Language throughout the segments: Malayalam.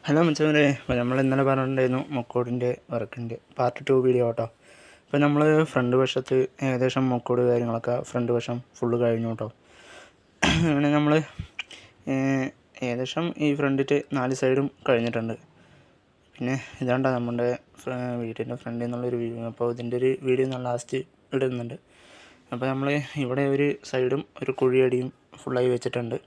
ഹലോ മച്ചാനെ, അപ്പോൾ നമ്മൾ ഇന്നലെ പറഞ്ഞിട്ടുണ്ടായിരുന്നു മൊക്കോഡിൻ്റെ വർക്കിൻ്റെ പാർട്ട് 2 വീഡിയോ കേട്ടോ. ഇപ്പോൾ നമ്മൾ ഫ്രണ്ട് വശത്ത് ഏകദേശം മൊക്കോഡ് കാര്യങ്ങളൊക്കെ ഫ്രണ്ട് വശം ഫുള്ള് കഴിഞ്ഞു കേട്ടോ. അങ്ങനെ നമ്മൾ ഏകദേശം ഈ ഫ്രണ്ടിറ്റ് 4 സൈഡും കഴിഞ്ഞിട്ടുണ്ട്. പിന്നെ ഇതാണ്ട നമ്മുടെ വീട്ടിൻ്റെ ഫ്രണ്ടിൽ നിന്നുള്ളൊരു വീഡിയോ. അപ്പോൾ ഇതിൻ്റെ ഒരു വീഡിയോ ഞാൻ ലാസ്റ്റ് ഇടുന്നുണ്ട്. അപ്പോൾ നമ്മൾ ഇവിടെ ഒരു സൈഡും ഒരു കുഴിയടിയും ഫുള്ളായി വെച്ചിട്ടുണ്ട്.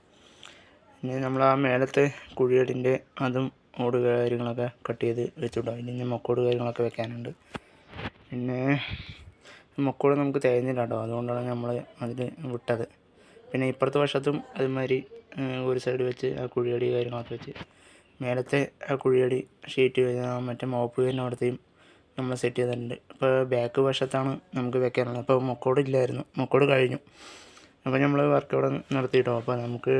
പിന്നെ നമ്മൾ ആ മേലത്തെ കുഴിയടിൻ്റെ അതും ഓട് കാര്യങ്ങളൊക്കെ കട്ട് ചെയ്ത് വെച്ചിട്ടുണ്ടോ. ഇനി മൊക്കോട് കാര്യങ്ങളൊക്കെ വെക്കാനുണ്ട്. പിന്നെ മൊക്കോട് നമുക്ക് തേഞ്ഞില്ല കേട്ടോ, അതുകൊണ്ടാണ് നമ്മൾ അതിൽ വിട്ടത്. പിന്നെ ഇപ്പുറത്തെ വശത്തും അതുമാതിരി ഒരു സൈഡ് വെച്ച് ആ കുഴിയടി കാര്യങ്ങളൊക്കെ വെച്ച് മേലത്തെ ആ കുഴിയടി ഷീറ്റ് മറ്റേ മോപ്പ് തന്നെ അവിടത്തെയും നമ്മൾ സെറ്റ് ചെയ്തിട്ടുണ്ട്. ഇപ്പോൾ ബാക്ക് വശത്താണ് നമുക്ക് വെക്കാനുള്ളത്. അപ്പോൾ മൊക്കോട് ഇല്ലായിരുന്നു, മൊക്കോട് കഴിഞ്ഞു. അപ്പോൾ നമ്മൾ വർക്ക് അവിടെ നിർത്തിയിട്ടോ. അപ്പോൾ നമുക്ക്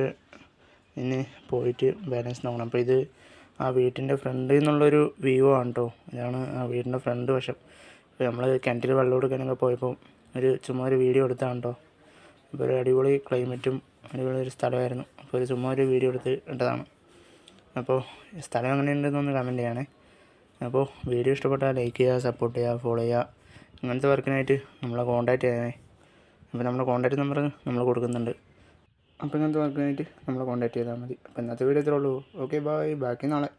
ഇനി പോയിട്ട് ബാലൻസ് നോക്കണം. അപ്പോൾ ഇത് ആ വീട്ടിൻ്റെ ഫ്രണ്ടിൽ നിന്നുള്ളൊരു വ്യൂ ആണ് കേട്ടോ. ഇതാണ് ആ വീടിൻ്റെ ഫ്രണ്ട് വശം. അപ്പോൾ നമ്മൾ കിണറ്റിൽ വെള്ളം എടുക്കാനൊക്കെ പോയപ്പോൾ ചുമ്മാ ഒരു വീഡിയോ എടുത്താണ് കേട്ടോ. അപ്പോൾ ഒരു അടിപൊളി ക്ലൈമറ്റും അടിപൊളി ഒരു സ്ഥലമായിരുന്നു. അപ്പോൾ ചുമ്മാ ഒരു വീഡിയോ എടുത്ത് ഇട്ടതാണ്. അപ്പോൾ സ്ഥലം എങ്ങനെയുണ്ടെന്നൊന്ന് കമൻറ്റ് ചെയ്യണേ. അപ്പോൾ വീഡിയോ ഇഷ്ടപ്പെട്ടാൽ ലൈക്ക് ചെയ്യുക, സപ്പോർട്ട് ചെയ്യുക, ഫോളോ ചെയ്യുക. ഇങ്ങനത്തെ വർക്കിനായിട്ട് നമ്മളെ കോൺടാക്റ്റ് ചെയ്യണേ. അപ്പോൾ നമ്മുടെ കോൺടാക്റ്റ് നമ്പർ നമ്മൾ കൊടുക്കുന്നുണ്ട്. അപ്പോൾ ഇങ്ങനത്തെ വർക്കിനായിട്ട് നമ്മളെ കോൺടാക്റ്റ് ചെയ്താൽ മതി. അപ്പോൾ ഇന്നത്തെ വീഡിയോ ഇത്രേ ഉള്ളൂ. Okay, bye. ബാക്കി നാളെ.